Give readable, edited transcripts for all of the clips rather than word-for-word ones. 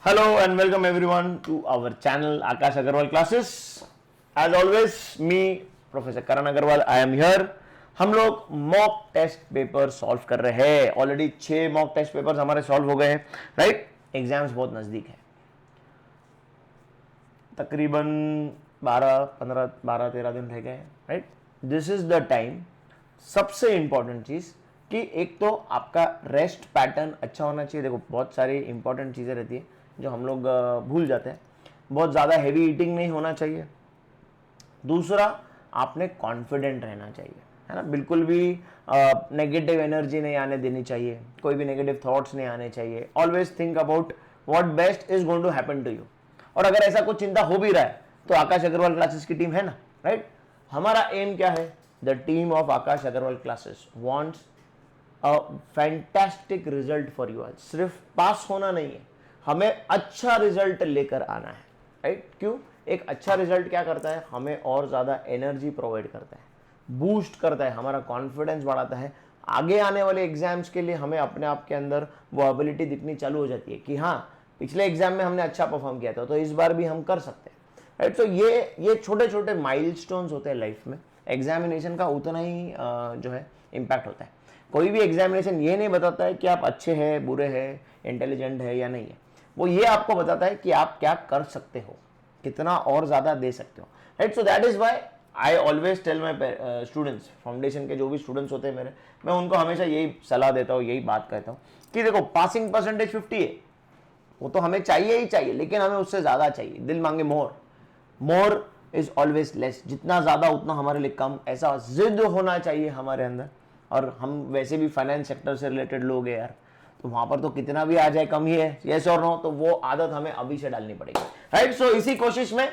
Hello and welcome everyone to our channel Akash Agarwal Classes. As always, me Professor Karan Agarwal, I am here. हम लोग mock test paper solve कर रहे हैं. Already 6 mock test papers हमारे solve हो गए हैं, right. Exams बहुत नज़दीक है, तकरीबन 12-13 दिन रह गए, right. This is the time. सबसे इंपॉर्टेंट चीज़ कि एक तो आपका रेस्ट पैटर्न अच्छा होना चाहिए. देखो बहुत सारी इंपॉर्टेंट चीज़ें रहती है जो हम लोग भूल जाते हैं. बहुत ज़्यादा हैवी ईटिंग नहीं होना चाहिए. दूसरा, आपने कॉन्फिडेंट रहना चाहिए, है ना. बिल्कुल भी नेगेटिव एनर्जी नहीं आने देनी चाहिए, कोई भी नेगेटिव थॉट्स नहीं आने चाहिए. Always think about what best is going to happen to you. और अगर ऐसा कुछ चिंता हो भी रहा है तो आकाश अग्रवाल क्लासेस की टीम है ना, राइट. हमारा एम क्या है? The team of Aakash Agarwal classes wants a fantastic result for you. सिर्फ पास होना नहीं है, हमें अच्छा रिजल्ट लेकर आना है, राइट. क्यों? एक अच्छा रिजल्ट क्या करता है? हमें और ज़्यादा एनर्जी प्रोवाइड करता है, बूस्ट करता है, हमारा कॉन्फिडेंस बढ़ाता है. आगे आने वाले एग्जाम्स के लिए हमें अपने आप के अंदर वो एबिलिटी दिखनी चालू हो जाती है कि हाँ, पिछले एग्जाम में हमने अच्छा परफॉर्म किया था तो इस बार भी हम कर सकते हैं, राइट. तो ये छोटे छोटे माइलस्टोन्स होते हैं लाइफ में. एग्जामिनेशन का उतना ही जो है इम्पैक्ट होता है. कोई भी एग्जामिनेशन ये नहीं बताता है कि आप अच्छे हैं, बुरे हैं, इंटेलिजेंट है या नहीं है. वो ये आपको बताता है कि आप क्या कर सकते हो, कितना और ज़्यादा दे सकते हो, right. So that is why I always tell my students, foundation के जो भी स्टूडेंट्स होते हैं मेरे, मैं उनको हमेशा यही सलाह देता हूँ, यही बात कहता हूँ कि देखो पासिंग परसेंटेज 50 है, वो तो हमें चाहिए ही चाहिए, लेकिन हमें उससे ज़्यादा चाहिए. दिल मांगे more. More is always less. जितना ज़्यादा उतना हमारे लिए कम. ऐसा जिद होना चाहिए हमारे अंदर. और हम वैसे भी फाइनेंस सेक्टर से रिलेटेड लोग हैं यार, तो वहां पर तो कितना भी आ जाए कम ही है, यस और नो. तो वो आदत हमें अभी से डालनी पड़ेगी, राइट. सो इसी कोशिश में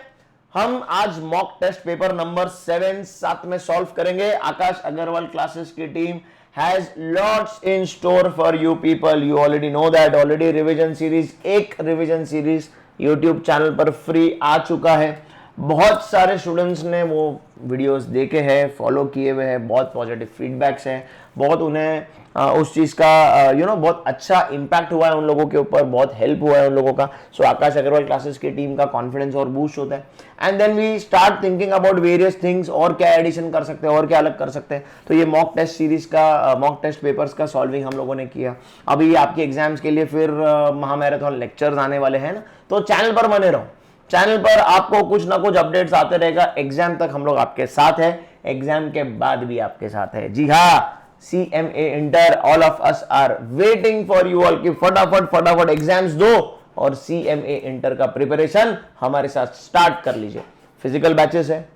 हम आज मॉक टेस्ट पेपर नंबर 7 में सॉल्व करेंगे. आकाश अग्रवाल क्लासेस की team has lots in store for you people. You already know that. Already revision series, एक रिविजन सीरीज YouTube चैनल पर फ्री आ चुका है. बहुत सारे स्टूडेंट्स ने वो वीडियोस देखे हैं, फॉलो किए हुए हैं, बहुत पॉजिटिव फीडबैक्स हैं, बहुत उन्हें उस चीज़ का बहुत अच्छा इम्पैक्ट हुआ है उन लोगों के ऊपर, बहुत हेल्प हुआ है उन लोगों का. सो आकाश अग्रवाल क्लासेस की टीम का कॉन्फिडेंस और बूस्ट होता है. And then we start thinking about various things, और क्या एडिशन कर सकते हैं और क्या अलग कर सकते हैं. तो ये मॉक टेस्ट सीरीज का, मॉक टेस्ट पेपर्स का सॉल्विंग हम लोगों ने किया. अभी आपके एग्जाम्स के लिए फिर महामैराथन लेक्चर्स आने वाले हैं ना, तो चैनल पर बने रहो. चैनल पर आपको कुछ ना कुछ अपडेट्स आते रहेगा. एग्जाम तक हम लोग आपके साथ है, एग्जाम के बाद भी आपके साथ है. जी हाँ, CMA inter, all of us are waiting for you all कि फटाफट एग्जाम्स दो और CMA इंटर का प्रिपरेशन हमारे साथ स्टार्ट कर लीजिए. फिजिकल बैचेस है,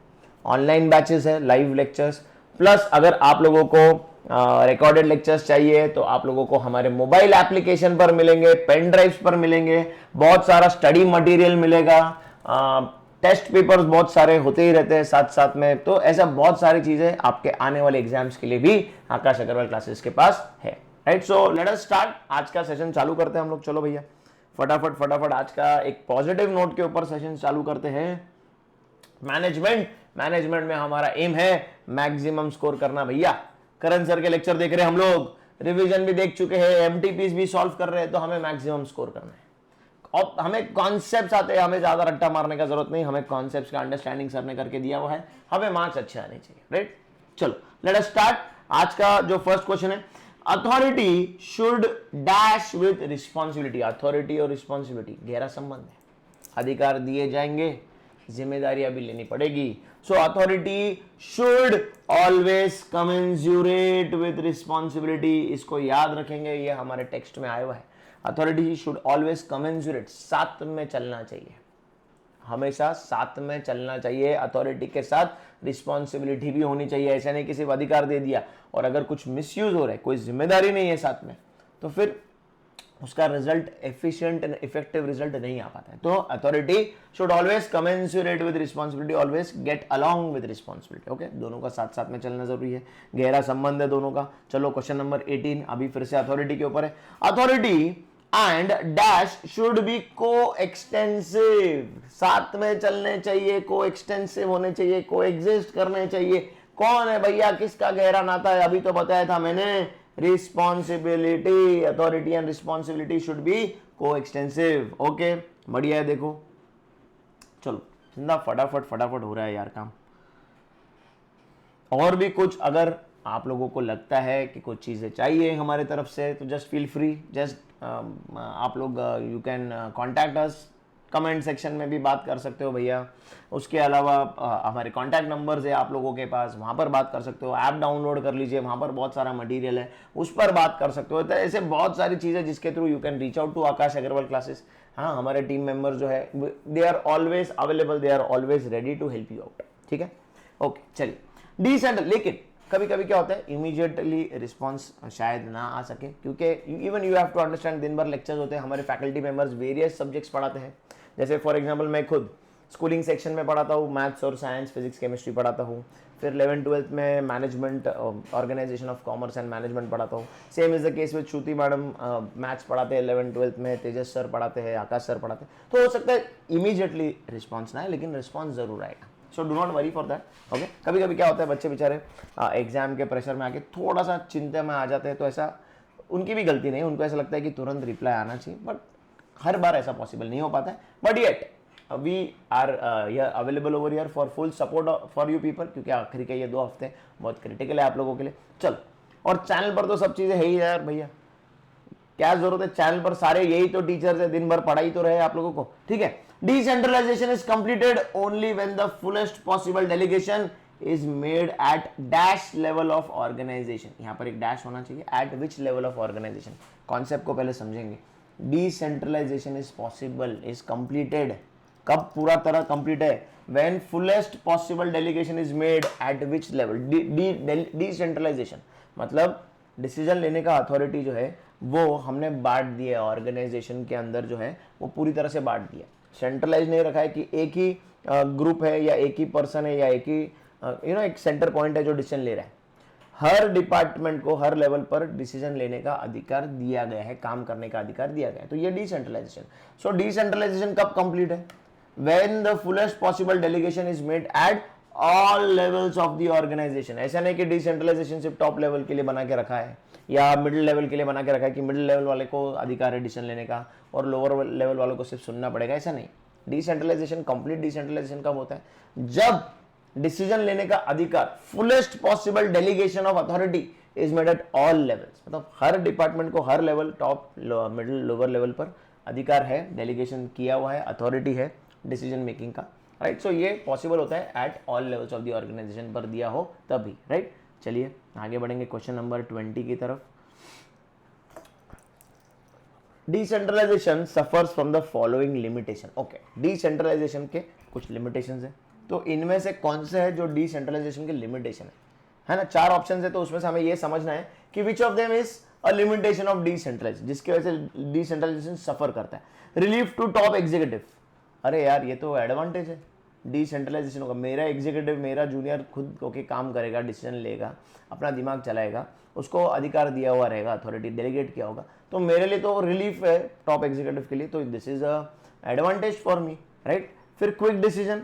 ऑनलाइन बैचेस है, लाइव लेक्चर्स, प्लस अगर आप लोगों को रिकॉर्डेड लेक्चर्स चाहिए तो आप लोगों को हमारे मोबाइल एप्लीकेशन पर मिलेंगे, पेन ड्राइव्स पर मिलेंगे, बहुत सारा स्टडी मटेरियल मिलेगा. टेस्ट पेपर्स बहुत सारे होते ही रहते हैं साथ साथ में. तो ऐसा बहुत सारी चीजें आपके आने वाले एग्जाम्स के लिए भी आकाश अग्रवाल क्लासेस के पास है, right. So let us start. आज का सेशन चालू करते हैं हम लोग. चलो भैया, फटाफट आज का एक पॉजिटिव नोट के ऊपर सेशन चालू करते हैं. मैनेजमेंट में हमारा एम है मैक्सिमम स्कोर करना भैया. करण सर के लेक्चर देख रहे हैं हम लोग, रिवीजन भी देख चुके हैं, एमटीपीस भी सॉल्व कर रहे हैं, तो हमें मैक्सिमम स्कोर करना है. और हमें कॉन्सेप्ट्स आते हैं, हमें ज्यादा रट्टा मारने का जरूरत नहीं. हमें कॉन्सेप्ट्स का अंडरस्टैंडिंग सर ने करके दिया हुआ है, हमें मार्क्स अच्छे आने चाहिए, राइट. चलो लेट अस स्टार्ट. आज का जो फर्स्ट क्वेश्चन है, authority should dash with responsibility. Authority और रिस्पॉन्सिबिलिटी गहरा संबंध है. अधिकार दिए जाएंगे, जिम्मेदारियां भी लेनी पड़ेगी. So authority should always commensurate with responsibility. इसको याद रखेंगे, ये हमारे टेक्स्ट में आया हुआ है. अथॉरिटी शुड ऑलवेज कमेंसुरेट, साथ में चलना चाहिए, हमेशा साथ में चलना चाहिए. अथॉरिटी के साथ रिस्पॉन्सिबिलिटी भी होनी चाहिए. ऐसा नहीं कि सिर्फ अधिकार दे दिया और अगर कुछ मिसयूज हो रहा है, कोई जिम्मेदारी नहीं है साथ में, तो फिर उसका result efficient and effective result नहीं आ पाता है. तो authority should always commensurate with responsibility, always get along with responsibility. Okay, दोनों का साथ साथ में चलना जरूरी है, गहरा संबंध है दोनों का. चलो क्वेश्चन नंबर 18 अभी फिर से अथॉरिटी के ऊपर है. Authority and dash should be को एक्सटेंसिव. साथ में चलने चाहिए, को एक्सटेंसिव होने चाहिए, को एग्जिस्ट करने चाहिए. कौन है भैया, किसका गहरा नाता है? अभी तो बताया था मैंने, responsibility. Authority and responsibility should be को एक्सटेंसिव, ओके बढ़िया है। देखो चलो जिंदा फटाफट फटाफट हो रहा है यार काम। और भी कुछ अगर आप लोगों को लगता है कि कुछ चीज़ें चाहिए हमारे तरफ से तो जस्ट फील फ्री, जस्ट आप लोग you can contact us, comment section में भी बात कर सकते हो भैया। उसके अलावा हमारे कॉन्टैक्ट नंबर्स है आप लोगों के पास, वहाँ पर बात कर सकते हो। ऐप डाउनलोड कर लीजिए, वहाँ पर बहुत सारा मटेरियल है, उस पर बात कर सकते हो। तो ऐसे बहुत सारी चीज़ें जिसके through you can reach out to Aakash Agarwal classes. हाँ, हमारे टीम मेंबर जो है they are always available, they are always ready to help you out, ठीक है। ओके चलिए डिसेंट, लेकिन कभी कभी क्या होता है इमीडिएटली रिस्पॉन्स शायद ना आ सके, क्योंकि even you have to understand दिन भर लेक्चर्स होते हैं, हमारे फैकल्टी मेंबर्स वेरियस सब्जेक्ट्स पढ़ाते हैं। जैसे फॉर एग्जांपल मैं खुद स्कूलिंग सेक्शन में पढ़ाता हूँ, मैथ्स और साइंस, फिजिक्स, केमिस्ट्री पढ़ाता हूँ। फिर 11th-12th में management, organisation of commerce and management पढ़ाता हूँ। Same is the case with Shruti madam, maths पढ़ाते हैं 11th-12th में, तेजस सर पढ़ाते हैं, आकाश सर पढ़ाते हैं। तो हो सकता है इमीडिएटली रिस्पॉन्स ना आए, लेकिन रिस्पॉन्स जरूर आएगा। So do not worry for that, okay. कभी कभी क्या होता है बच्चे बेचारे एग्जाम के प्रेशर में आके थोड़ा सा चिंता में आ जाते हैं, तो ऐसा उनकी भी गलती नहीं, उनको ऐसा लगता है कि तुरंत रिप्लाई आना चाहिए, बट हर बार ऐसा पॉसिबल नहीं हो पाता है। But yet we are available over here for full support for you people, क्योंकि आखिरी के ये 2 हफ्ते बहुत क्रिटिकल है आप लोगों के लिए। चलो, और चैनल पर तो सब चीज़ें है ही यार भैया, क्या जरूरत है, चैनल पर सारे यही तो टीचर्स है, दिन भर पढ़ाई तो रहे आप लोगों को, ठीक है। Decentralisation is completed only when the fullest possible delegation is made at dash level of organisation. यहां पर एक डैश होना चाहिए, at which level of organisation. Concept को पहले समझेंगे। Decentralisation is possible, is completed, कब पूरा तरह कंप्लीट है, when fullest possible delegation is made at which level. Decentralisation मतलब डिसीजन लेने का अथॉरिटी जो है वो हमने बांट दिया है ऑर्गेनाइजेशन के अंदर, जो है वो पूरी तरह से बांट दिया। सेंट्रलाइज नहीं रखा है कि एक ही ग्रुप है या एक ही पर्सन है या एक ही एक सेंटर पॉइंट है जो डिसीजन ले रहा है। हर डिपार्टमेंट को हर लेवल पर डिसीजन लेने का अधिकार दिया गया है, काम करने का अधिकार दिया गया है, तो ये डिसेंट्रलाइजेशन। सो डिसेंट्रलाइजेशन कब कंप्लीट है, when the fullest possible delegation is made at all levels of the organisation. ऐसा नहीं कि डिसेंट्रलाइजेशन सिर्फ टॉप लेवल के लिए बना के रखा है या मिडिल लेवल के लिए बना के रखा है कि मिडिल लेवल वाले को अधिकार है डिसीजन लेने का और लोअर लेवल वालों को सिर्फ सुनना पड़ेगा, ऐसा नहीं। डिसेंट्रलाइजेशन, कंप्लीट डिसेंट्रलाइजेशन कब होता है, जब डिसीजन लेने का अधिकार, fullest possible delegation of authority is made at all levels, मतलब हर डिपार्टमेंट को हर level, top, middle, lower level पर अधिकार है, डेलीगेशन किया हुआ है, अथॉरिटी है डिसीजन मेकिंग का, राइट। सो ये पॉसिबल होता है at all levels of the organisation पर दिया हो तभी, राइट। चलिए आगे बढ़ेंगे क्वेश्चन नंबर 20 की तरफ। Decentralisation suffers from the following limitation. Okay, decentralisation के कुछ लिमिटेशंस है, तो इनमें से कौन से है जो डिसेंट्रलाइजेशन के लिमिटेशन है ना। 4 ऑप्शन है, तो उसमें से हमें ये समझना है कि which of them is a limitation of decentralisation, जिसकी वजह से डिसेंट्रलाइजेशन सफर करता है। रिलीफ टू टॉप एग्जीक्यूटिव, अरे यार ये तो एडवांटेज है डिसेंट्रलाइजेशन होगा, मेरा एग्जीक्यूटिव, मेरा जूनियर खुद होके काम करेगा, डिसीजन लेगा, अपना दिमाग चलाएगा, उसको अधिकार दिया हुआ रहेगा, अथॉरिटी डेलीगेट किया होगा, तो मेरे लिए तो रिलीफ है टॉप एग्जीक्यूटिव के लिए, तो this is a advantage for me, right. फिर क्विक डिसीजन,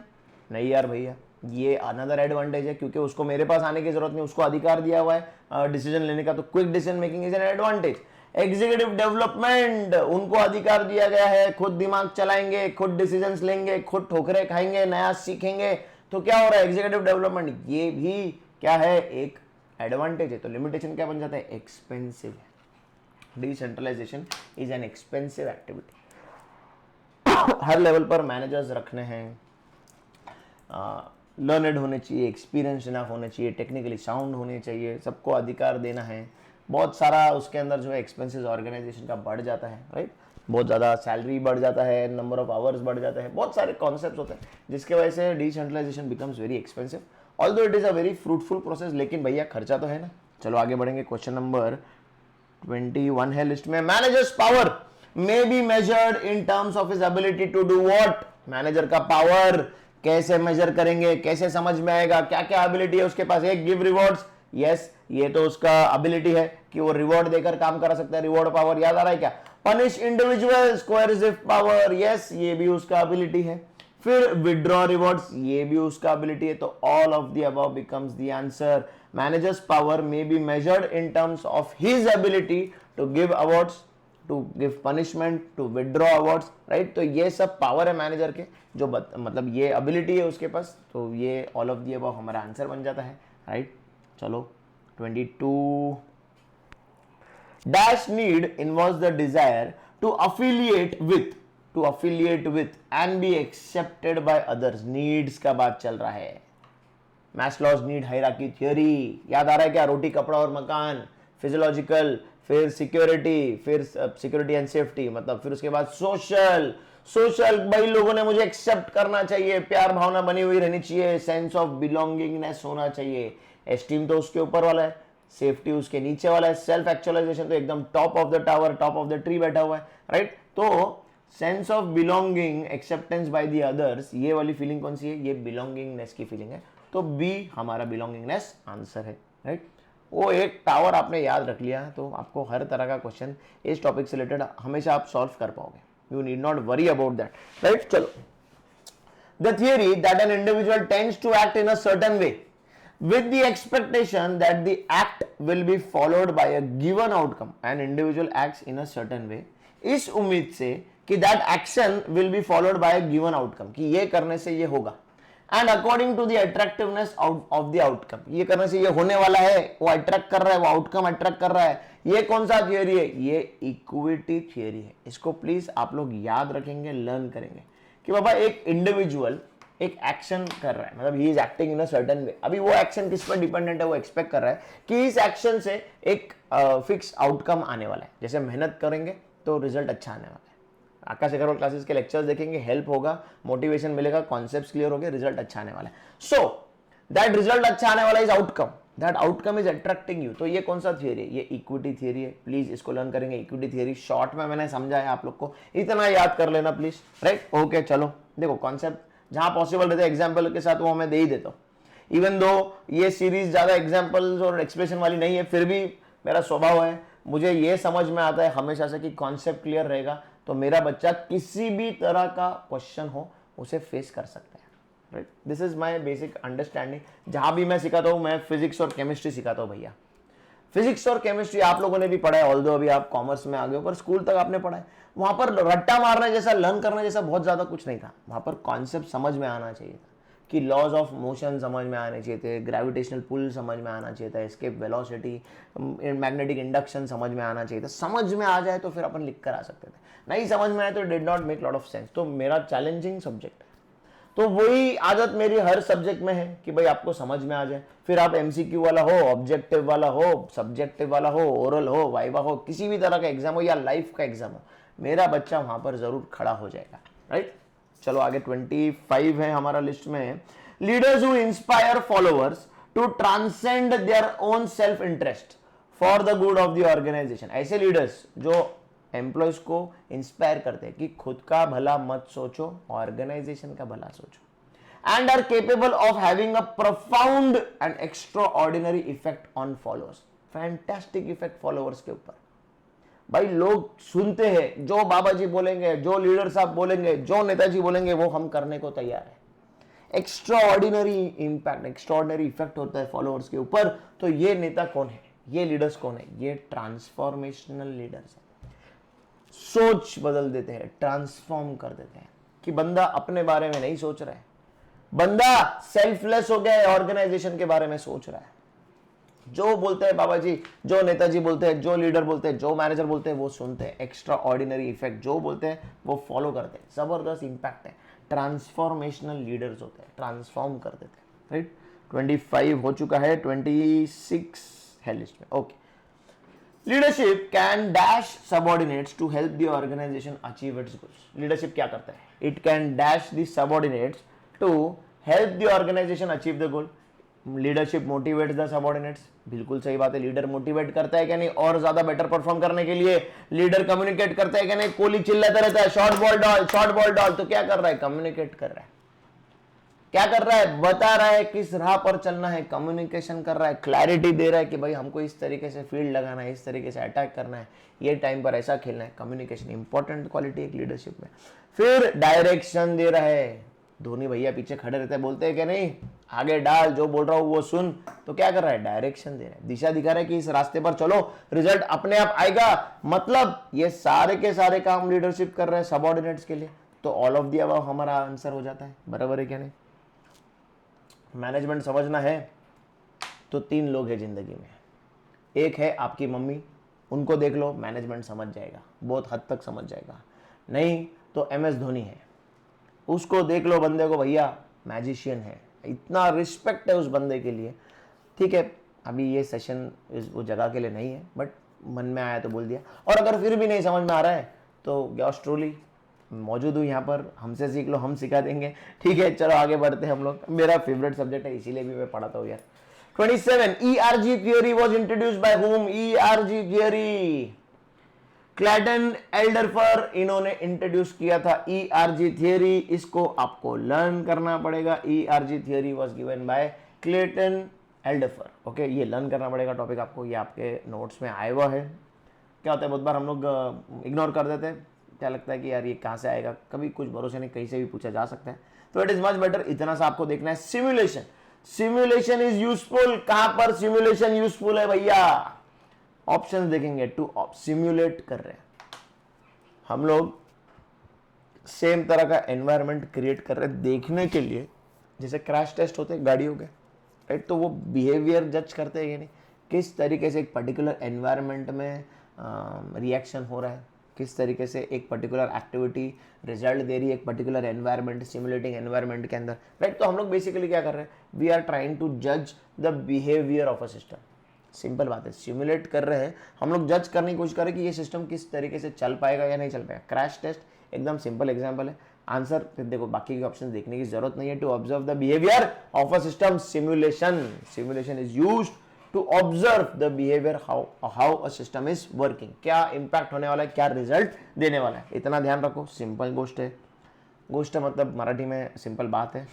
नहीं यार भैया ये अनदर एडवांटेज है, क्योंकि उसको मेरे पास आने की जरूरत नहीं, उसको अधिकार दिया हुआ है डिसीजन लेने का, तो quick decision making is an advantage. Executive development, उनको अधिकार दिया गया है, खुद दिमाग चलाएंगे, खुद डिसीजंस लेंगे, खुद ठोकरे खाएंगे, नया सीखेंगे, तो क्या हो रहा है एग्जीक्यूटिव डेवलपमेंट, ये भी क्या है, एक एडवांटेज है। तो लिमिटेशन क्या बन जाता है, एक्सपेंसिव है। Decentralisation is an expensive activity. हर लेवल पर मैनेजर्स रखने हैं, लर्नड होने चाहिए, एक्सपीरियंस इनफ होने चाहिए, टेक्निकली साउंड होने चाहिए, सबको अधिकार देना है, बहुत सारा उसके अंदर जो है एक्सपेंसेस ऑर्गेनाइजेशन का बढ़ जाता है, राइट। बहुत ज़्यादा सैलरी बढ़ जाता है, नंबर ऑफ आवर्स बढ़ जाता है, बहुत सारे कॉन्सेप्ट्स होते हैं जिसके वजह से decentralisation becomes very expensive, although it is a very fruitful process, लेकिन भैया खर्चा तो है ना। चलो आगे बढ़ेंगे, क्वेश्चन नंबर 21 है लिस्ट में। Manager's power may be measured in terms of his ability to do what. Manager का पावर कैसे मेजर करेंगे, कैसे समझ में आएगा, क्या क्या एबिलिटी है उसके पास। एक, गिव रिवॉर्ड्स, यस ये तो उसका एबिलिटी है कि वो रिवॉर्ड देकर काम करा सकता है, रिवॉर्ड पावर याद आ रहा है क्या। Punish individuals, coercive power, yes ये भी उसका एबिलिटी है। फिर विड्रॉ रिवॉर्ड्स, ये भी उसका एबिलिटी है। तो all of the above becomes the answer. Manager's power may be measured in terms of his ability to give awards, to give punishment, to withdraw awards, right. तो ये सब पावर है manager के, जो मतलब ये एबिलिटी है उसके पास, तो ये ऑल ऑफ दी अबव हमारा आंसर बन जाता है, राइट। चलो 22 dash need involves the desire to affiliate with and be accepted by others. Needs का बात चल रहा है, मैस्लोज नीड हायरार्की थ्योरी याद आ रहा है क्या? रोटी कपड़ा और मकान, फिजियोलॉजिकल, फिर सिक्योरिटी एंड सेफ्टी, मतलब फिर उसके बाद सोशल भाई लोगों ने मुझे एक्सेप्ट करना चाहिए, प्यार भावना बनी हुई रहनी चाहिए, सेंस ऑफ बिलोंगिंगनेस होना चाहिए, एस्टीम तो उसके ऊपर वाला है, सेफ्टी उसके नीचे वाला है, सेल्फ एक्चुअलाइजेशन तो एकदम top of the tower, top of the tree बैठा हुआ है, राइट। तो sense of belonging, acceptance by the others, ये वाली फीलिंग कौन सी है? ये बिलोंगिंगनेस की फीलिंग है, तो बी हमारा बिलोंगिंगनेस आंसर है, राइट। वो एक टावर आपने याद रख लिया तो आपको हर तरह का क्वेश्चन इस टॉपिक से रिलेटेड हमेशा आप सॉल्व कर पाओगे, you need not worry about that, right. चलो, the theory that an individual tends to act in a certain way with the expectation that the act will be followed by a given outcome, an individual acts in a certain way, इस उम्मीद से कि that action will be followed by a given outcome, कि ये करने से ये होगा, and according to the attractiveness of the outcome, ये करने से ये होने वाला है, वो अट्रैक्ट कर रहा है, वो आउटकम अट्रैक्ट कर रहा है। ये कौन सा थियरी है? ये इक्विटी थियरी है। इसको प्लीज आप लोग याद रखेंगे, लर्न करेंगे कि बाबा एक इंडिविजुअल एक एक्शन कर रहा है, मतलब he is acting in a certain वे। अभी वो एक्शन किस पर डिपेंडेंट है? वो एक्सपेक्ट कर रहा है कि इस एक्शन से एक फिक्स आउटकम आने वाला है, जैसे मेहनत करेंगे तो रिजल्ट अच्छा आने वाला है, आकाश अग्रवाल क्लासेस के लेक्चर्स देखेंगे, हेल्प होगा, मोटिवेशन मिलेगा, कॉन्सेप्ट्स क्लियर हो गए, रिजल्ट अच्छा आने वाला है। सो दैट रिजल्ट अच्छा आने वाला is outcome, that outcome is attracting you. तो ये कौन सा थियरी है? ये इक्विटी थियरी है। प्लीज इसको लर्न करेंगे। इक्विटी थियरी शॉर्ट में मैंने समझाया आप लोग को, इतना याद कर लेना प्लीज, राइट। ओके चलो, देखो कॉन्सेप्ट जहां पॉसिबल रहता है एग्जाम्पल के साथ वो मैं दे ही देता हूं। इवन दो ये सीरीज ज्यादा एग्जाम्पल्स और एक्सप्रेशन वाली नहीं है, फिर भी मेरा स्वभाव है, मुझे ये समझ में आता है हमेशा से कि कॉन्सेप्ट क्लियर रहेगा तो मेरा बच्चा किसी भी तरह का क्वेश्चन हो उसे फेस कर सकता है, right. This is my basic understanding. जहां भी मैं सिखाता हूं, मैं फिजिक्स और केमिस्ट्री सिखाता हूं भैया। फिजिक्स और केमिस्ट्री आप लोगों ने भी पढ़ा है, ऑल्दो अभी आप कॉमर्स में आ गए हो, पर स्कूल तक आपने पढ़ा है। वहां पर रट्टा मारने जैसा, लर्न करने जैसा बहुत ज्यादा कुछ नहीं था। वहां पर कॉन्सेप्ट समझ में आना चाहिए था कि लॉज ऑफ मोशन समझ में आने चाहिए थे, ग्रेविटेशनल पुल समझ में आना चाहिए था, एस्केप वेलोसिटी, मैग्नेटिक इंडक्शन समझ में आना चाहिए था। समझ में आ जाए तो फिर अपन लिख कर आ सकते थे, नहीं समझ में आए तो did not make lot of sense. तो मेरा चैलेंजिंग सब्जेक्ट है, तो वही आदत मेरी हर सब्जेक्ट में है कि भाई आपको समझ में आ जाए। फिर आप एमसीक्यू वाला हो, ऑब्जेक्टिव वाला हो, सब्जेक्टिव वाला हो, ओरल हो, वाइवा हो, किसी भी तरह का एग्जाम हो या लाइफ का एग्जाम हो, मेरा बच्चा वहां पर जरूर खड़ा हो जाएगा, राइट। चलो आगे 25 है हमारा लिस्ट में। Leaders who inspire followers to transcend their own self interest for the good of the organisation. ऐसे लीडर्स जो एम्प्लॉयज को इंस्पायर करते हैं कि खुद का भला मत सोचो, ऑर्गेनाइजेशन का भला सोचो, and are capable of having a profound and extraordinary effect on followers. Fantastic effect followers के ऊपर। भाई लोग सुनते हैं, जो बाबा जी बोलेंगे, जो लीडर साहब बोलेंगे, जो नेताजी बोलेंगे, वो हम करने को तैयार है। Extra ordinary impact, extra ordinary effect होता है फॉलोअर्स के ऊपर। तो ये नेता कौन है? ये लीडर्स कौन है? ये ट्रांसफॉर्मेशनल लीडर्स है। सोच बदल देते हैं, ट्रांसफॉर्म कर देते हैं कि बंदा अपने बारे में नहीं सोच रहा है, बंदा सेल्फलेस हो गया है, ऑर्गेनाइजेशन के बारे में सोच रहा है। जो बोलते हैं बाबा जी, जो नेताजी बोलते हैं, जो लीडर बोलते हैं, जो मैनेजर बोलते हैं, वो सुनते हैं। एक्स्ट्रा ऑर्डिनरी इफेक्ट जो बोलते हैं वो फॉलो करते हैं। जबरदस्त इंपैक्ट है। ट्रांसफॉर्मेशनल लीडर्स होते हैं, ट्रांसफॉर्म कर देते हैं, राइट। 25 हो चुका है, 26 है लिस्ट में। Okay, leadership can dash subordinates to help the organisation achieve its goals. Leadership क्या करता है? It can dash the subordinates to help the organisation achieve the goal. Leadership motivates the subordinates. बिल्कुल सही बात है। लीडर मोटिवेट करता है क्या नहीं और ज्यादा बेटर परफॉर्म करने के लिए? लीडर कम्युनिकेट करता है क्या नहीं? कोहली चिल्लाता रहता है शॉर्ट बॉल डाल, शॉर्ट बॉल डाल, तो क्या कर रहा है? कम्युनिकेट कर रहा है। क्या कर रहा है? बता रहा है किस राह पर चलना है, कम्युनिकेशन कर रहा है, क्लैरिटी दे रहा है कि भाई हमको इस तरीके से फील्ड लगाना है, इस तरीके से अटैक करना है, ये टाइम पर ऐसा खेलना है। कम्युनिकेशन इंपॉर्टेंट क्वालिटी एक लीडरशिप में। फिर डायरेक्शन दे रहा है, धोनी भैया पीछे खड़े रहते हैं, बोलते हैं कि नहीं आगे डाल, जो बोल रहा हूँ वो सुन। तो क्या कर रहा है, डायरेक्शन दे रहा है, दिशा दिखा रहा है कि इस रास्ते पर चलो, रिजल्ट अपने आप आएगा। मतलब ये सारे के सारे काम लीडरशिप कर रहे हैं सबऑर्डिनेट्स के लिए। तो ऑल ऑफ द अबव हमारा आंसर हो जाता है। बराबर है क्या नहीं? मैनेजमेंट समझना है तो 3 लोग हैं जिंदगी में। एक है आपकी मम्मी, उनको देख लो, मैनेजमेंट समझ जाएगा, बहुत हद तक समझ जाएगा। नहीं तो MS धोनी है, उसको देख लो बंदे को, भैया मैजिशियन है, इतना रिस्पेक्ट है उस बंदे के लिए। ठीक है, अभी ये सेशन वो जगह के लिए नहीं है, बट मन में आया तो बोल दिया। और अगर फिर भी नहीं समझ में आ रहा है तो योर्स ट्रूली मौजूद हूँ यहाँ पर, हमसे सीख लो, हम सिखा देंगे। ठीक है, चलो आगे बढ़ते हैं हम लोग। मेरा फेवरेट सब्जेक्ट है, इसीलिए भी मैं पढ़ाता हूँ यार। 27 ERG theory was introduced by whom? ERG theory क्लैटन एल्डरफर, इन्होंने इंट्रोड्यूस किया था ERG थियरी। इसको आपको लर्न करना पड़ेगा। ERG theory was given by Clayton Alderfer. Okay, ये लर्न करना पड़ेगा टॉपिक आपको, ये आपके नोट्स में आया हुआ है। क्या होता है, बहुत बार हम लोग इग्नोर कर देते हैं, क्या लगता है कि यार ये कहाँ से आएगा, कभी कुछ भरोसे नहीं, कहीं से भी पूछा जा सकता है। तो इट इज मच बेटर, इतना सा आपको देखना है। Simulation, simulation is useful. कहां पर सिमुलेशन यूजफुल है भैया? ऑप्शंस देखेंगे, टू सिम्युलेट कर रहे हैं हम लोग, सेम तरह का एनवायरनमेंट क्रिएट कर रहे हैं देखने के लिए। जैसे क्रैश टेस्ट होते हैं गाड़ियों के, राइट? तो वो बिहेवियर जज करते हैं कि नहीं, किस तरीके से एक पर्टिकुलर एनवायरनमेंट में रिएक्शन हो रहा है, किस तरीके से एक पर्टिकुलर एक्टिविटी रिजल्ट दे रही है एक पर्टिकुलर एनवायरनमेंट, सिमुलेटिंग एनवायरनमेंट के अंदर, राइट? तो हम लोग बेसिकली क्या कर रहे हैं, वी आर ट्राइंग टू जज the behaviour of a system. Simple बात है, सिमुलेट कर रहे हैं हम लोग, जज करने की कोशिश करें कि ये सिस्टम किस तरीके से चल पाएगा या नहीं चल पाएगा। क्रैश टेस्ट एकदम सिंपल एग्जांपल है। आंसर फिर देखो, बाकी के ऑप्शन देखने की जरूरत नहीं है। To observe the behaviour of a system, simulation, simulation is used to observe the behaviour how a system is working, क्या इंपैक्ट होने वाला है, क्या रिजल्ट देने वाला है, इतना ध्यान रखो। सिंपल गोष्ट है, गोष्ट मतलब मराठी में सिंपल बात है।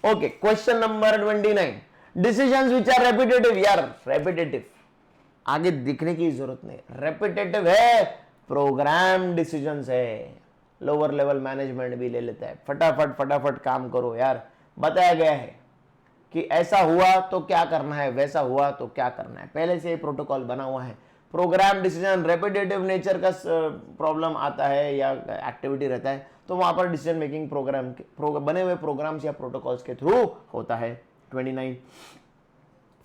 Okay, question number 29, decisions which are repetitive. यार रेपिटेटिव आगे दिखने की जरूरत नहीं, रेपिटेटिव है, प्रोग्राम डिसीजंस है। लोअर लेवल मैनेजमेंट भी ले लेता है, फटाफट फटाफट काम करो यार। बताया गया है कि ऐसा हुआ तो क्या करना है, वैसा हुआ तो क्या करना है, पहले से प्रोटोकॉल बना हुआ है। प्रोग्राम डिसीजन, रेपिटेटिव नेचर का प्रॉब्लम आता है या एक्टिविटी रहता है, तो वहां पर डिसीजन मेकिंग बने हुए प्रोग्राम्स या प्रोटोकॉल्स के थ्रू होता है। 29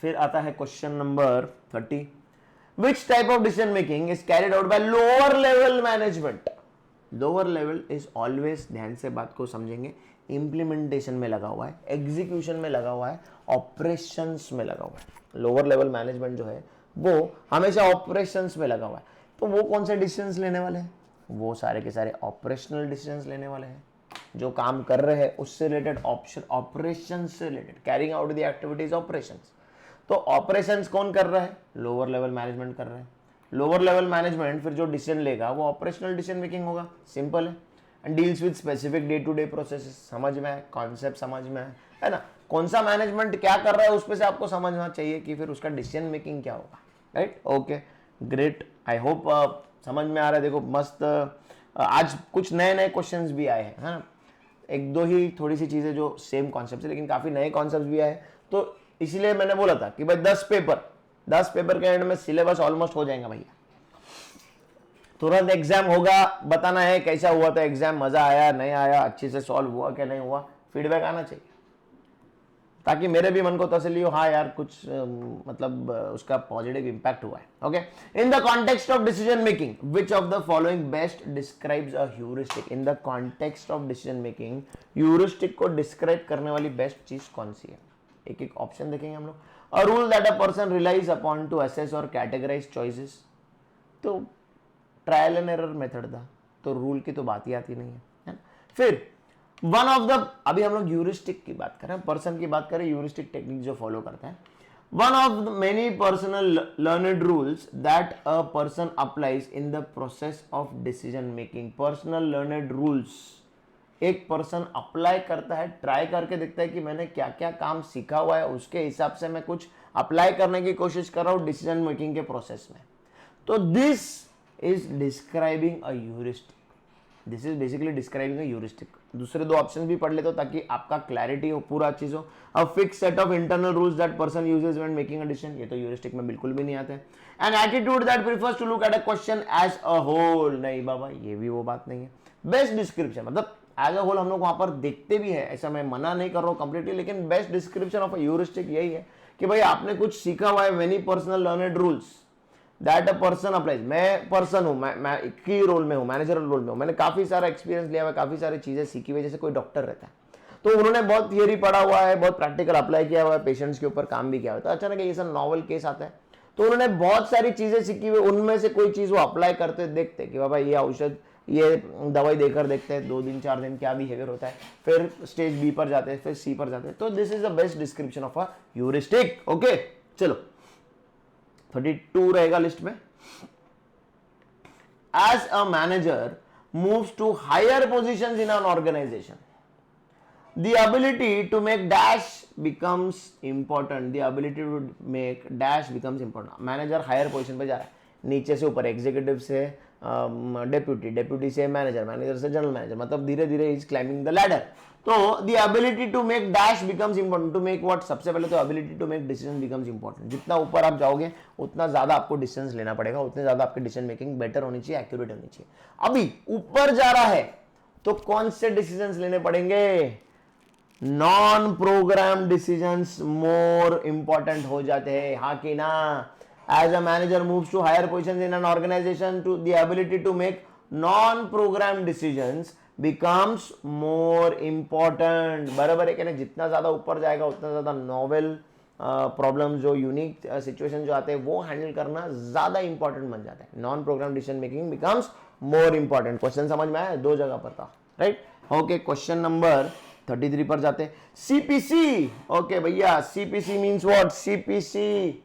फिर आता है question number 30, which type of decision making is carried out by lower level management. Lower level is always, ध्यान से बात को समझेंगे, इंप्लीमेंटेशन में लगा हुआ है, एग्जीक्यूशन में लगा हुआ है, ऑपरेशंस में लगा हुआ है। लोअर लेवल मैनेजमेंट जो है वो हमेशा ऑपरेशंस में लगा हुआ है। तो वो कौन से डिसीजंस लेने वाले हैं? वो सारे के सारे ऑपरेशनल डिसीजंस लेने वाले हैं। जो काम कर रहे हैं उससे रिलेटेड, ऑपरेशन से related, carrying out the activities operations. तो ऑपरेशंस कौन कर रहा है? लोअर लेवल मैनेजमेंट कर रहा है। लोअर लेवल मैनेजमेंट फिर जो डिसीजन लेगा वो ऑपरेशनल डिसीजन मेकिंग होगा, सिंपल है। And deals with specific day to day processes, समझ में है, कॉन्सेप्ट समझ में है ना? कौन सा मैनेजमेंट क्या कर रहा है उस पे से आपको समझना चाहिए कि फिर उसका डिसीजन मेकिंग क्या होगा, right? Okay, great, I hope समझ में आ रहा है। देखो मस्त, आज कुछ नए नए क्वेश्चंस भी आए हैं, है ना? एक दो ही थोड़ी सी चीजें जो सेम कॉन्सेप्ट है, लेकिन काफी नए कॉन्सेप्ट भी आए। तो इसलिए मैंने बोला था कि भाई 10 पेपर के एंड में सिलेबस ऑलमोस्ट हो जाएगा भैया। तुरंत एग्जाम होगा, बताना है कैसा हुआ था एग्जाम, मजा आया नहीं आया, अच्छे से सॉल्व हुआ क्या नहीं हुआ, फीडबैक आना चाहिए, ताकि मेरे भी मन को तसल्ली हो, हाँ यार कुछ मतलब उसका पॉजिटिव इंपैक्ट हुआ है। Okay, in the context of decision making which of the following best describes a heuristic. In the context of decision making heuristic को डिस्क्राइब करने वाली बेस्ट चीज कौन सी है? एक एक ऑप्शन देखेंगे हम लोग। A rule that a person relies upon to assess और कैटेगराइज चॉइसेस, तो ट्रायल एंड एरर मेथड था, तो रूल की तो बात ही आती नहीं है ना? फिर वन ऑफ द, अभी हम लोग ह्यूरिस्टिक की बात करें, पर्सन की बात करें, ह्यूरिस्टिक टेक्निक जो फॉलो करता है, one of the many personal learned rules that a person applies in the process of decision making. Personal learned rules एक पर्सन अप्लाई करता है, ट्राई करके देखता है कि मैंने क्या क्या काम सीखा हुआ है, उसके हिसाब से मैं कुछ अप्लाई करने की कोशिश कर रहा हूं डिसीजन मेकिंग के प्रोसेस में। तो this is describing a heuristic. This is basically describing a heuristic. दूसरे दो ऑप्शन भी पढ़ लेते हो ताकि आपका क्लैरिटी हो, पूरा चीज हो। A fix set of internal rules that person uses when making a decision, ये तो ह्यूरिस्टिक में बिल्कुल भी नहीं आते। An attitude that prefers to look at a question as a whole, नहीं बाबा ये भी वो बात नहीं है। बेस्ट डिस्क्रिप्शन मतलब एज अ होल हम लोग वहां पर देखते भी है, ऐसा मैं मना नहीं कर रहा हूं कंप्लीटली, लेकिन best description of a heuristic यही है कि भाई आपने कुछ सीखा हुआ है, many personal learned rules that a person applies. मैं पर्सन हूं, मैं एक ही रोल में हूं, मैनेजरल रोल में हूं, मैंने काफी सारा एक्सपीरियंस लिया हुआ है, काफी सारी चीजें सीखी हुई है। जैसे कोई डॉक्टर रहता है तो उन्होंने बहुत थियरी पढ़ा हुआ है, बहुत प्रैक्टिकल अप्लाई किया हुआ है, पेशेंट्स के ऊपर काम भी किया हुआ है। तो अचानक ये सब नॉवल केस आता है तो उन्होंने बहुत सारी चीजें सीखी हुई, उनमें से कोई चीज वो अप्लाई करते देखते कि बाबा ये औषध, ये दवाई देकर देखते हैं 2 दिन 4 दिन क्या बिहेवियर होता है, फिर स्टेज बी पर जाते हैं, फिर सी पर जाते हैं। तो this is the best description of a heuristic. Okay चलो 32 रहेगा लिस्ट में। As a manager moves to higher positions in an organization, the ability to make dash becomes important. The ability to make dash becomes important. Manager higher position पे जा रहा है, नीचे से ऊपर, एग्जीक्यूटिव से डेप्यूटी, डेप्यूटी से मैनेजर, मैनेजर से जनरल मैनेजर, मतलब धीरे धीरे इज क्लाइंबिंग द लैडर। तो the ability to make dash becomes important. To make what, सबसे पहले तो ability to make decision becomes important. जितना ऊपर आप जाओगे उतना ज्यादा आपको डिसीजन लेना पड़ेगा, उतने ज्यादा आपकी डिसीजन मेकिंग बेटर होनी चाहिए, एक्यूरेट होनी चाहिए। अभी ऊपर जा रहा है तो कौन से डिसीजन लेने पड़ेंगे? Non programme decisions more important हो जाते हैं, हाँ कि ना। As a manager moves to higher positions in an organisation, to the ability to make non programme decisions becomes more important. बराबर है कि नहीं? जितना ज्यादा ऊपर जाएगा उतना ज्यादा नॉवेल प्रॉब्लम, जो यूनिक सिचुएशन जो आते हैं वो हैंडल करना ज्यादा इंपॉर्टेंट बन जाता है। Non programme decision making becomes more important. Question समझ में आया? 2 जगह पर था, राइट? ओके क्वेश्चन नंबर 33 पर जाते हैं। सीपीसी, ओके भैया, CPC means what? CPC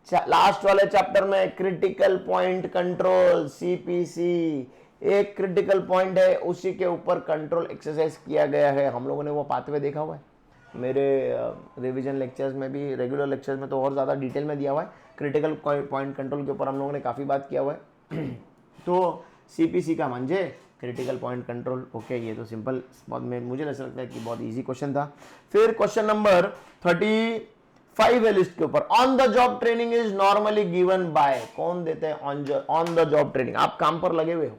last वाले चैप्टर में क्रिटिकल पॉइंट कंट्रोल, सीपीसी एक क्रिटिकल पॉइंट है, उसी के ऊपर कंट्रोल एक्सरसाइज किया गया है। हम लोगों ने वो पाथवे देखा हुआ है मेरे रिवीजन लेक्चर्स में भी, रेगुलर लेक्चर्स में तो और ज़्यादा डिटेल में दिया हुआ है। क्रिटिकल पॉइंट कंट्रोल के ऊपर हम लोगों ने काफ़ी बात किया हुआ है। तो सीपीसी का म्हणजे क्रिटिकल पॉइंट कंट्रोल। ओके ये तो सिंपल, बहुत में मुझे ऐसा लगता है कि बहुत इजी क्वेश्चन था। फिर क्वेश्चन नंबर 35 है लिस्ट के ऊपर। On the job training is normally given by, कौन देते हैं ऑन द जॉब ट्रेनिंग? आप काम पर लगे हुए हो,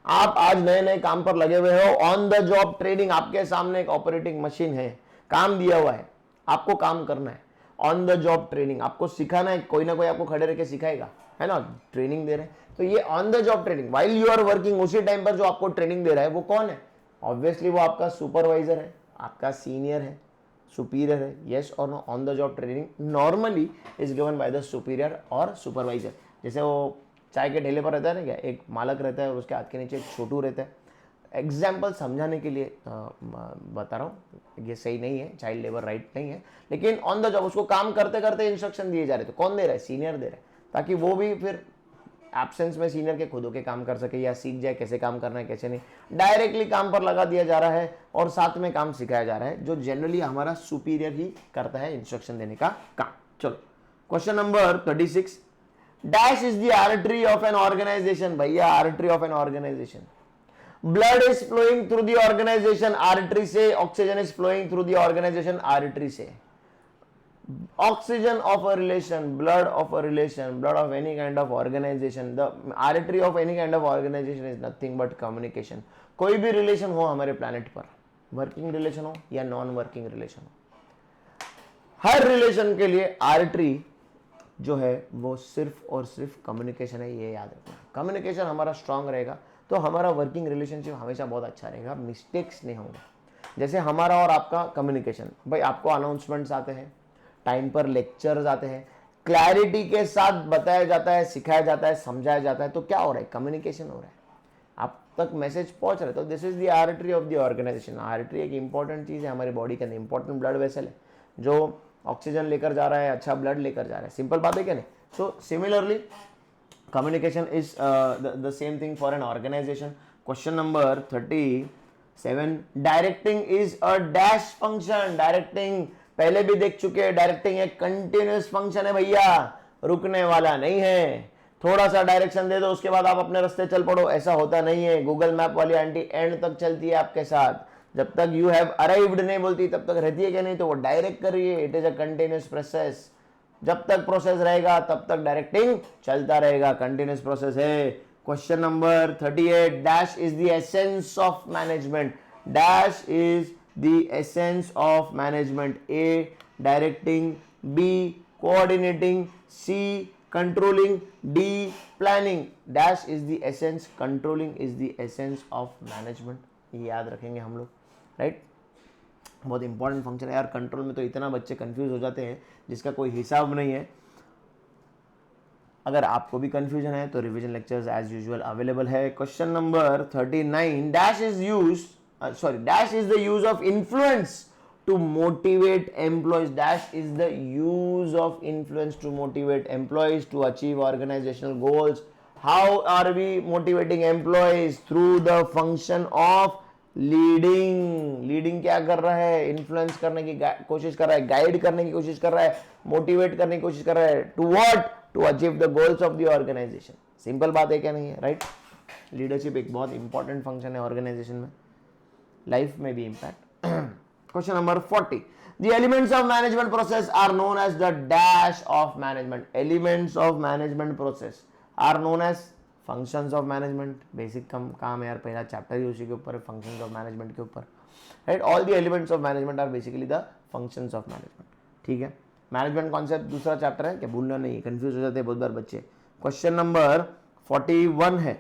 आप आज नए नए काम पर लगे हुए हो। ऑन द जॉब ट्रेनिंग, आपके सामने एक ऑपरेटिंग मशीन है, काम दिया हुआ है, आपको काम करना है। ऑन द जॉब ट्रेनिंग, आपको सिखाना है, कोई ना कोई आपको खड़े रह के सिखाएगा, है ना? ट्रेनिंग दे रहे हैं, तो ये on the job training. While you are working, उसी टाइम पर जो आपको ट्रेनिंग दे रहा है वो कौन है? ऑब्वियसली वो आपका सुपरवाइजर है, आपका सीनियर है, सुपीरियर है। यस और no? On the job training normally is given by the superior और सुपरवाइजर। जैसे वो चाय के ठेले पर रहता है ना, क्या एक मालक रहता है और उसके हाथ के नीचे एक छोटू रहता है। एग्जाम्पल समझाने के लिए बता रहा हूँ, ये सही नहीं है, चाइल्ड लेबर राइट नहीं है, लेकिन ऑन द जॉब उसको काम करते करते इंस्ट्रक्शन दिए जा रहे, तो कौन दे रहा है? सीनियर दे रहा है, ताकि वो भी फिर एब्सेंस में सीनियर के खुद होके काम कर सके या सीख जाए कैसे काम करना है कैसे नहीं। डायरेक्टली काम पर लगा दिया जा रहा है और साथ में काम सिखाया जा रहा है, जो जनरली हमारा सुपीरियर ही करता है इंस्ट्रक्शन देने का काम। चलो question number 36। Dash is the artery of an organisation. भैया artery of an organisation, blood is flowing through the organisation, artery से। Oxygen is flowing through the organisation, artery से। Oxygen of a relation, blood of a relation, blood of any kind of organization, the artery of any kind of organization is nothing but communication. कोई भी relation हो हमारे planet पर, working relation हो या non working relation हो, हर relation के लिए आर्टरी जो है वो सिर्फ और सिर्फ कम्युनिकेशन है, ये याद रखना। कम्युनिकेशन हमारा स्ट्रांग रहेगा तो हमारा वर्किंग रिलेशनशिप हमेशा बहुत अच्छा रहेगा, मिस्टेक्स नहीं होंगे। जैसे हमारा और आपका कम्युनिकेशन, भाई आपको अनाउंसमेंट्स आते हैं, टाइम पर लेक्चर्स आते हैं, क्लैरिटी के साथ बताया जाता है, सिखाया जाता है, समझाया जाता है, तो क्या हो रहा है? कम्युनिकेशन हो रहा है, आप तक मैसेज पहुंच रहा है। तो this is the artery of the organisation. Artery एक इंपॉर्टेंट चीज है हमारी बॉडी के अंदर, इंपॉर्टेंट ब्लड वेसल है जो ऑक्सीजन लेकर जा रहा है, अच्छा ब्लड लेकर जा रहा है। सिंपल बात है क्या नहीं? So similarly communication is the same thing for an organisation. Question number 37। Directing is a dash function. Directing पहले भी देख चुके हैं, डायरेक्टिंग एक कंटिन्यूअस फंक्शन है भैया, रुकने वाला नहीं है। थोड़ा सा डायरेक्शन दे दो, उसके बाद आप अपने रास्ते चल पड़ो, ऐसा होता नहीं है। गूगल मैप वाली आंटी एंड तक चलती है आपके साथ, जब तक यू हैव अराइव्ड नहीं बोलती तब तक रहती है क्या, नहीं तो वो डायरेक्ट कर रही है। It is a continuous process, जब तक प्रोसेस रहेगा तब तक डायरेक्टिंग चलता रहेगा, कंटिन्यूअस प्रोसेस है। Question number 38, dash is the essence of management, dash is the essence of management. A directing, B coordinating, C controlling, D planning. Dash is the essence, controlling is the essence of management. ये याद रखेंगे हम लोग, right. बहुत important function है यार। Control में तो इतना बच्चे कंफ्यूज हो जाते हैं जिसका कोई हिसाब नहीं है। अगर आपको भी कंफ्यूजन है तो revision lectures as usual available है। Question number 39, dash is the use of influence to motivate employees. Dash is the use of influence to motivate employees to achieve organizational goals. How are we motivating employees? Through the function of leading. Leading क्या कर रहा है, influence करने की कोशिश कर रहा है, गाइड करने की कोशिश कर रहा है, मोटिवेट करने की कोशिश कर रहा है। To what? To achieve the goals of the organisation. Simple बात है क्या नहीं है, राइट। लीडरशिप एक बहुत इंपॉर्टेंट फंक्शन है ऑर्गेनाइजेशन में, लाइफ में भी impact. Question number 40. The elements of management process are known as the dash of management. Elements of management process are known as functions of management. Basic काम है यार, पहला चैप्टर ही उसी के ऊपर है, functions of management के ऊपर, right? All the elements of management are basically the functions of management. ठीक है, मैनेजमेंट कॉन्सेप्ट दूसरा चैप्टर है, क्या भूलना नहीं, कंफ्यूज हो जाते हैं बहुत बार बच्चे। क्वेश्चन नंबर 41 है,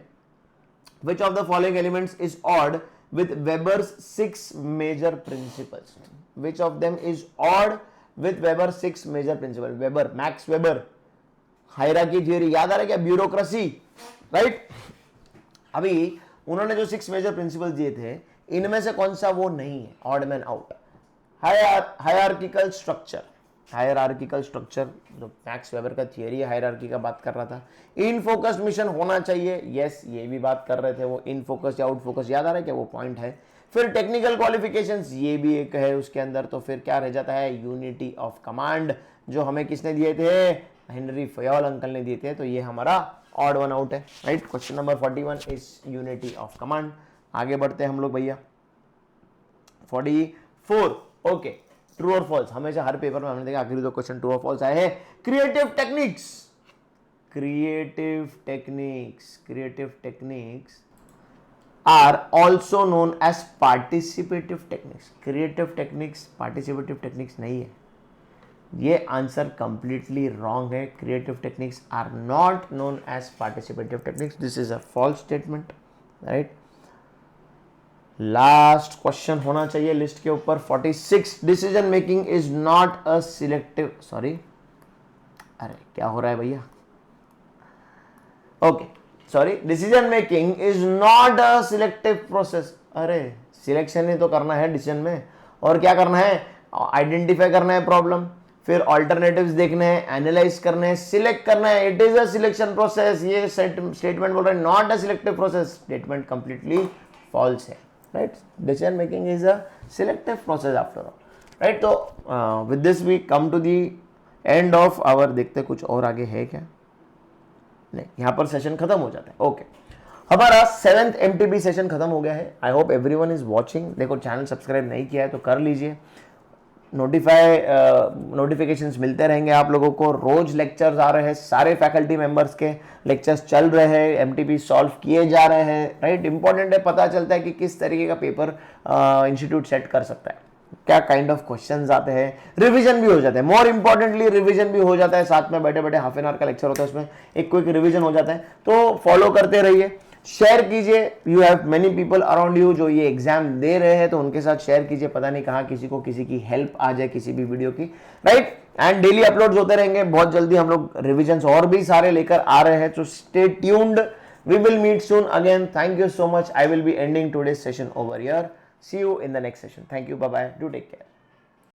which of the following elements is odd with Weber's 6 major principles? Which of them is odd with Weber's 6 major principles? Weber, Max Weber, hierarchy theory याद आ रहा है क्या, ब्यूरोक्रेसी, राइट। अभी उन्होंने जो 6 मेजर प्रिंसिपल दिए थे, इनमें से कौन सा वो नहीं है, odd man out. Hierarchical structure, hierarchical structure जो मैक्स वेबर का थियरी है, हायरार्की का बात कर रहा था। इन फोकस्ड मिशन होना चाहिए, यस, ये भी बात कर रहे थे वो, इन फोकस या आउट फोकस, याद आ रहा है क्या वो पॉइंट है। फिर टेक्निकल क्वालिफिकेशंस, ये भी एक है उसके अंदर। तो फिर क्या रह जाता है, यूनिटी ऑफ कमांड, जो हमें किसने दिए थे, हेनरी फयोल अंकल ने दिए थे। तो ये हमारा ऑड वन आउट है, right. Question number 41 is unity of command. आगे बढ़ते हैं हम लोग भैया, 44, ओके, ट्रू और फॉल्स। हमेशा हर पेपर में हमने देखा आखिरी दो क्वेश्चन ट्रू और फॉल्स आए हैं। Creative techniques, creative techniques, creative techniques are also known as participative techniques. Creative techniques participative techniques नहीं है, ये आंसर कंप्लीटली रॉन्ग है। Creative techniques are not known as participative techniques, this is a false statement, right. Last question होना चाहिए list के ऊपर, 46, decision making is not a selective, sorry, अरे क्या हो रहा है भैया, okay sorry, decision making is not a selective process. अरे सिलेक्शन ही तो करना है डिसीजन में, और क्या करना है, आइडेंटिफाई करना है प्रॉब्लम, फिर ऑल्टरनेटिव्स देखने हैं, एनालाइज करने हैं, सिलेक्ट करना है। It is a selection process. ये स्टेटमेंट बोल रहा है not a selective process, statement completely false है, right. Decision making is a selective process after all, right. तो with this we come to the end of hour, देखते कुछ और आगे है क्या, नहीं, यहां पर सेशन खत्म हो जाता है। ओके, हमारा 7th MTB सेशन खत्म हो गया है। I hope everyone is watching. देखो चैनल सब्सक्राइब नहीं किया है तो कर लीजिए, नोटिफिकेशंस मिलते रहेंगे आप लोगों को। रोज लेक्चर्स आ रहे हैं, सारे फैकल्टी मेंबर्स के लेक्चर्स चल रहे हैं, MTB सॉल्व किए जा रहे हैं, राइट। इंपॉर्टेंट है, पता चलता है कि किस तरीके का पेपर इंस्टीट्यूट सेट कर सकता है, क्या काइंड ऑफ क्वेश्चंस आते हैं, रिवीजन भी हो जाता है। मोर इंपॉर्टेंटली रिवीजन भी हो जाता है, साथ में बैठे बैठे हाफ एन आवर का लेक्चर होता है, उसमें एक क्विक रिवीजन हो जाता है। तो फॉलो करते रहिए, शेयर कीजिए। You have many people around you जो ये एग्जाम दे रहे हैं, तो उनके साथ शेयर कीजिए, पता नहीं कहाँ किसी को किसी की हेल्प आ जाए किसी भी वीडियो की, राइट। एंड डेली अपलोड्स होते रहेंगे, बहुत जल्दी हम लोग रिविजन्स और भी सारे लेकर आ रहे हैं, तो stay tuned. We will meet soon again. Thank you so much. I will be ending today's session over here. See you in the next session. Thank you. Bye bye. Do take care.